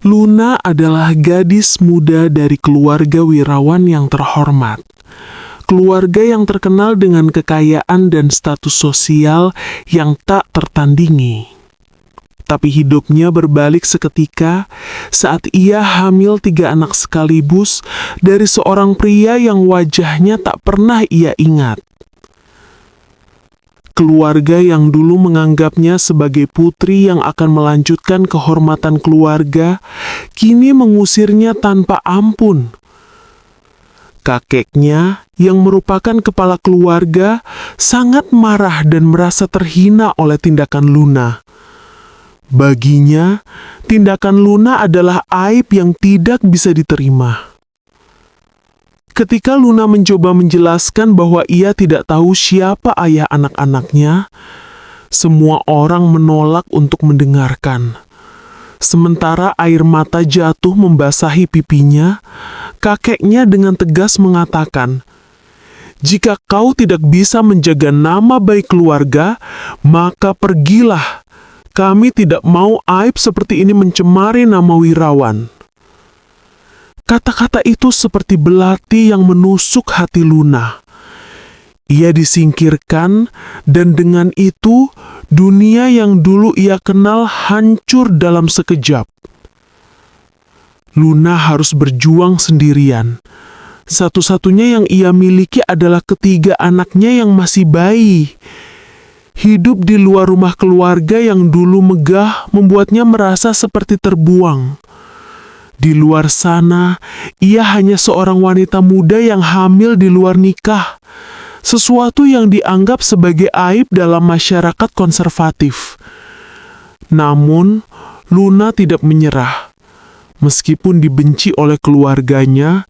Luna adalah gadis muda dari keluarga wirawan yang terhormat. Keluarga yang terkenal dengan kekayaan dan status sosial yang tak tertandingi. Tapi hidupnya berbalik seketika saat ia hamil 3 anak sekaligus dari seorang pria yang wajahnya tak pernah ia ingat. Keluarga yang dulu menganggapnya sebagai putri yang akan melanjutkan kehormatan keluarga, kini mengusirnya tanpa ampun. Kakeknya, yang merupakan kepala keluarga, sangat marah dan merasa terhina oleh tindakan Luna. Baginya, tindakan Luna adalah aib yang tidak bisa diterima. Ketika Luna mencoba menjelaskan bahwa ia tidak tahu siapa ayah anak-anaknya, semua orang menolak untuk mendengarkan. Sementara air mata jatuh membasahi pipinya, kakeknya dengan tegas mengatakan, "Jika kau tidak bisa menjaga nama baik keluarga, maka pergilah. Kami tidak mau aib seperti ini mencemari nama wirawan." Kata-kata itu seperti belati yang menusuk hati Luna. Ia disingkirkan, dan dengan itu, dunia yang dulu ia kenal hancur dalam sekejap. Luna harus berjuang sendirian. Satu-satunya yang ia miliki adalah 3 anaknya yang masih bayi. Hidup di luar rumah keluarga yang dulu megah membuatnya merasa seperti terbuang. Di luar sana, ia hanya seorang wanita muda yang hamil di luar nikah. Sesuatu yang dianggap sebagai aib dalam masyarakat konservatif. Namun, Luna tidak menyerah. Meskipun dibenci oleh keluarganya,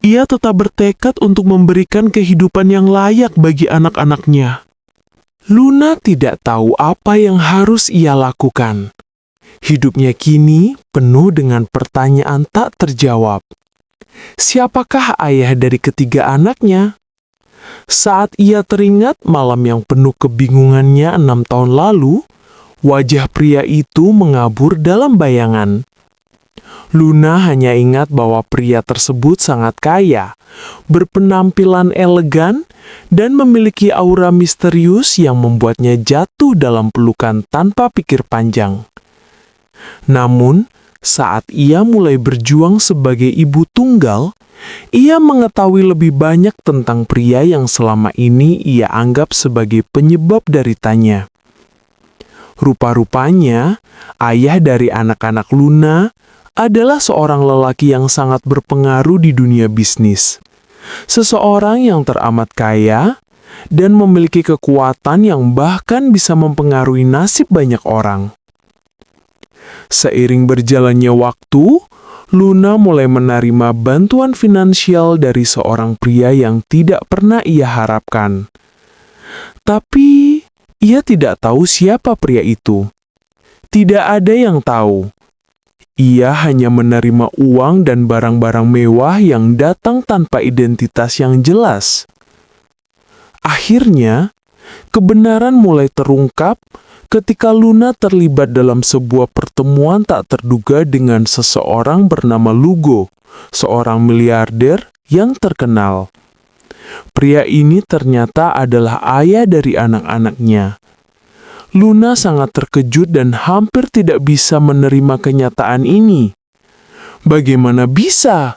ia tetap bertekad untuk memberikan kehidupan yang layak bagi anak-anaknya. Luna tidak tahu apa yang harus ia lakukan. Hidupnya kini penuh dengan pertanyaan tak terjawab. Siapakah ayah dari 3 anaknya? Saat ia teringat malam yang penuh kebingungannya 6 tahun lalu, wajah pria itu mengabur dalam bayangan. Luna hanya ingat bahwa pria tersebut sangat kaya, berpenampilan elegan, dan memiliki aura misterius yang membuatnya jatuh dalam pelukan tanpa pikir panjang. Namun, saat ia mulai berjuang sebagai ibu tunggal, ia mengetahui lebih banyak tentang pria yang selama ini ia anggap sebagai penyebab deritanya. Rupa-rupanya, ayah dari anak-anak Luna adalah seorang lelaki yang sangat berpengaruh di dunia bisnis. Seseorang yang teramat kaya dan memiliki kekuatan yang bahkan bisa mempengaruhi nasib banyak orang. Seiring berjalannya waktu, Luna mulai menerima bantuan finansial dari seorang pria yang tidak pernah ia harapkan. Tapi, ia tidak tahu siapa pria itu. Tidak ada yang tahu. Ia hanya menerima uang dan barang-barang mewah yang datang tanpa identitas yang jelas. Akhirnya, kebenaran mulai terungkap ketika Luna terlibat dalam sebuah pertemuan tak terduga dengan seseorang bernama Lugo, seorang miliarder yang terkenal. Pria ini ternyata adalah ayah dari anak-anaknya. Luna sangat terkejut dan hampir tidak bisa menerima kenyataan ini. Bagaimana bisa?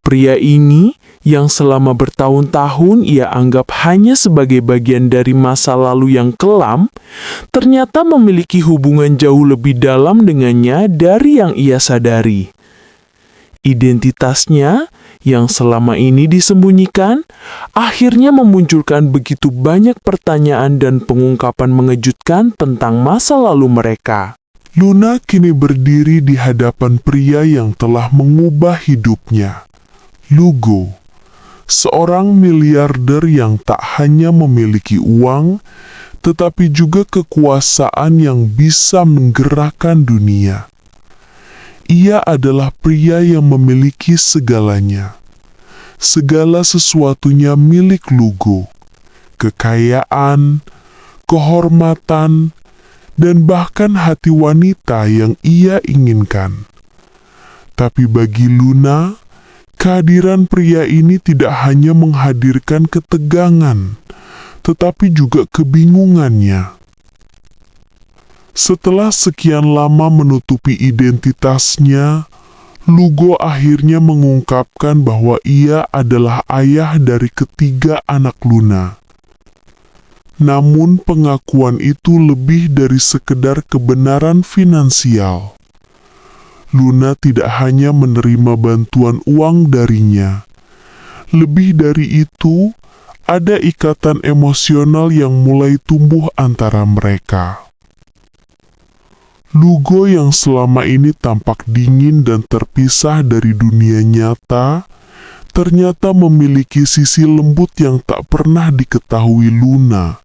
Pria ini yang selama bertahun-tahun ia anggap hanya sebagai bagian dari masa lalu yang kelam, ternyata memiliki hubungan jauh lebih dalam dengannya dari yang ia sadari. Identitasnya yang selama ini disembunyikan, akhirnya memunculkan begitu banyak pertanyaan dan pengungkapan mengejutkan tentang masa lalu mereka. Luna kini berdiri di hadapan pria yang telah mengubah hidupnya. Lugo, seorang miliarder yang tak hanya memiliki uang, tetapi juga kekuasaan yang bisa menggerakkan dunia. Ia adalah pria yang memiliki segalanya. Segala sesuatunya milik Lugo. Kekayaan, kehormatan, dan bahkan hati wanita yang ia inginkan. Tapi bagi Luna, kehadiran pria ini tidak hanya menghadirkan ketegangan, tetapi juga kebingungannya. Setelah sekian lama menutupi identitasnya, Lugo akhirnya mengungkapkan bahwa ia adalah ayah dari ketiga anak Luna. Namun pengakuan itu lebih dari sekedar kebenaran finansial. Luna tidak hanya menerima bantuan uang darinya. Lebih dari itu, ada ikatan emosional yang mulai tumbuh antara mereka. Lugo yang selama ini tampak dingin dan terpisah dari dunia nyata, ternyata memiliki sisi lembut yang tak pernah diketahui Luna.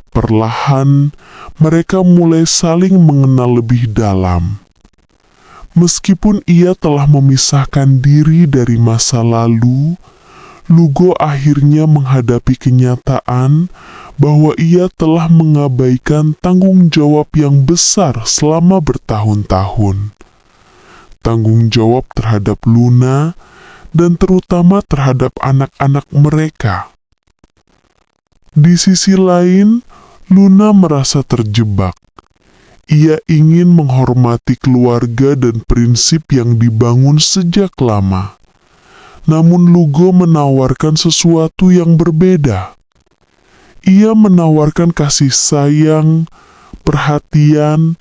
Perlahan, mereka mulai saling mengenal lebih dalam. Meskipun ia telah memisahkan diri dari masa lalu, Lugo akhirnya menghadapi kenyataan bahwa ia telah mengabaikan tanggung jawab yang besar selama bertahun-tahun. Tanggung jawab terhadap Luna dan terutama terhadap anak-anak mereka. Di sisi lain, Luna merasa terjebak. Ia ingin menghormati keluarga dan prinsip yang dibangun sejak lama. Namun Lugo menawarkan sesuatu yang berbeda. Ia menawarkan kasih sayang, perhatian,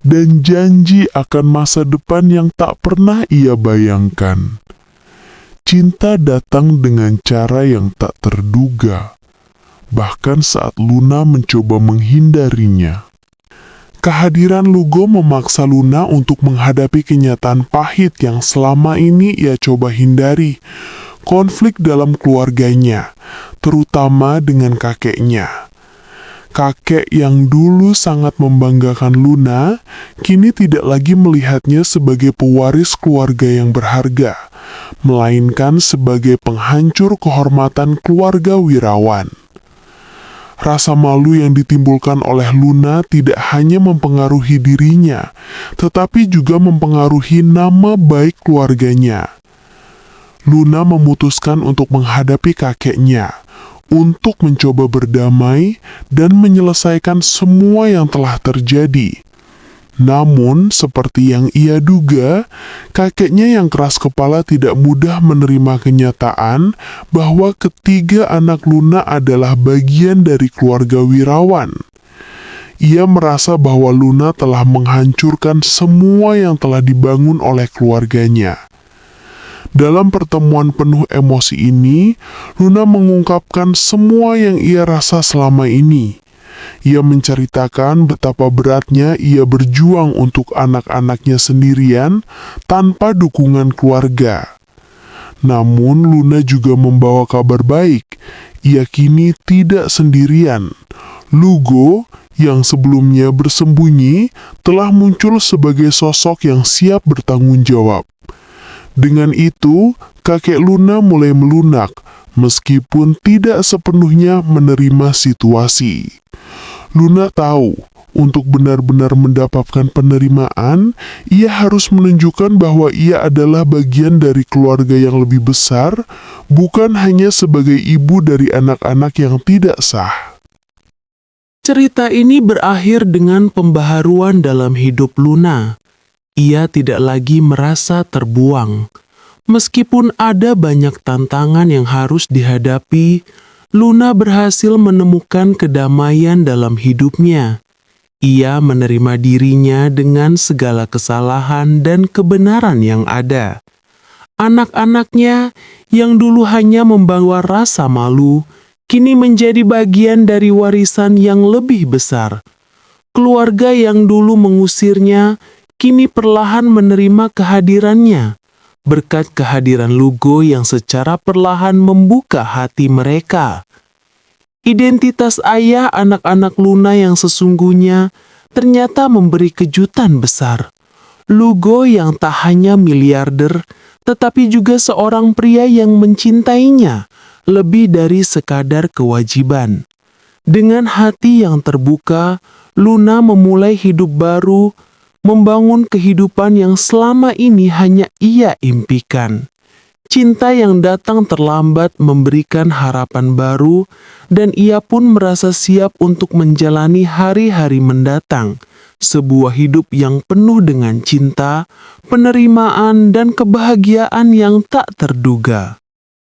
dan janji akan masa depan yang tak pernah ia bayangkan. Cinta datang dengan cara yang tak terduga, bahkan saat Luna mencoba menghindarinya. Kehadiran Lugo memaksa Luna untuk menghadapi kenyataan pahit yang selama ini ia coba hindari. Konflik dalam keluarganya, terutama dengan kakeknya. Kakek yang dulu sangat membanggakan Luna, kini tidak lagi melihatnya sebagai pewaris keluarga yang berharga, melainkan sebagai penghancur kehormatan keluarga wirawan. Rasa malu yang ditimbulkan oleh Luna tidak hanya mempengaruhi dirinya, tetapi juga mempengaruhi nama baik keluarganya. Luna memutuskan untuk menghadapi kakeknya, untuk mencoba berdamai dan menyelesaikan semua yang telah terjadi. Namun, seperti yang ia duga, kakeknya yang keras kepala tidak mudah menerima kenyataan bahwa ketiga anak Luna adalah bagian dari keluarga wirawan. Ia merasa bahwa Luna telah menghancurkan semua yang telah dibangun oleh keluarganya. Dalam pertemuan penuh emosi ini, Luna mengungkapkan semua yang ia rasa selama ini. Ia menceritakan betapa beratnya ia berjuang untuk anak-anaknya sendirian tanpa dukungan keluarga. Namun Luna juga membawa kabar baik. Ia kini tidak sendirian. Lugo, yang sebelumnya bersembunyi, telah muncul sebagai sosok yang siap bertanggung jawab. Dengan itu, kakek Luna mulai melunak, meskipun tidak sepenuhnya menerima situasi. Luna tahu, untuk benar-benar mendapatkan penerimaan, ia harus menunjukkan bahwa ia adalah bagian dari keluarga yang lebih besar, bukan hanya sebagai ibu dari anak-anak yang tidak sah. Cerita ini berakhir dengan pembaharuan dalam hidup Luna. Ia tidak lagi merasa terbuang. Meskipun ada banyak tantangan yang harus dihadapi, Luna berhasil menemukan kedamaian dalam hidupnya. Ia menerima dirinya dengan segala kesalahan dan kebenaran yang ada. Anak-anaknya yang dulu hanya membawa rasa malu, kini menjadi bagian dari warisan yang lebih besar. Keluarga yang dulu mengusirnya, kini perlahan menerima kehadirannya, berkat kehadiran Lugo yang secara perlahan membuka hati mereka. Identitas ayah anak-anak Luna yang sesungguhnya ternyata memberi kejutan besar. Lugo yang tak hanya miliarder, tetapi juga seorang pria yang mencintainya lebih dari sekadar kewajiban. Dengan hati yang terbuka, Luna memulai hidup baru, membangun kehidupan yang selama ini hanya ia impikan. Cinta yang datang terlambat memberikan harapan baru, dan ia pun merasa siap untuk menjalani hari-hari mendatang. Sebuah hidup yang penuh dengan cinta, penerimaan, dan kebahagiaan yang tak terduga.